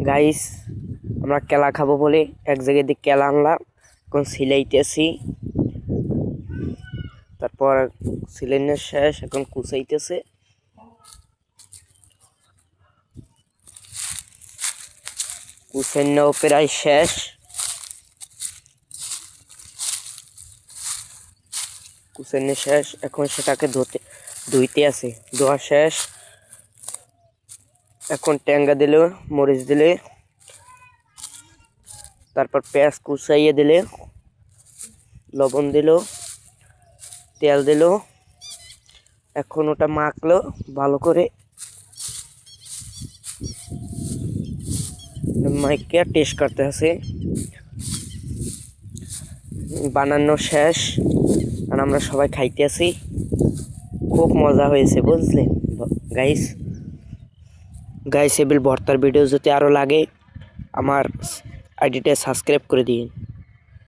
Guys আমরা কেলা খাবো বলে এক জায়গায় দিয়ে কেলা আনলাম, এখন সিলাইতেছি। তারপর সিলাইনের শেষ, এখন কুচাইতেছে। কুচাইনাও প্রায় শেষ। কুচাইনা শেষ, এখন সেটাকে ধুইতে আছে। ধোয়া শেষ, এখন ট্যাঙ্গা দিলে, মরিচ দিলে, তারপর পেঁয়াজ কুচাইয়ে দিলে, লবণ দিল, তেল দিল। এখন ওটা মাখলো ভালো করে, মাইকে টেস্ট করতে আছে। বানানো শেষ আর আমরা সবাই খাইতে আছি। খুব মজা হয়েছে বুঝলেন গাইস। এবিল ভর্তার ভিডিও যদি আরও লাগে আমার আইডিটা সাবস্ক্রাইব করে দিন।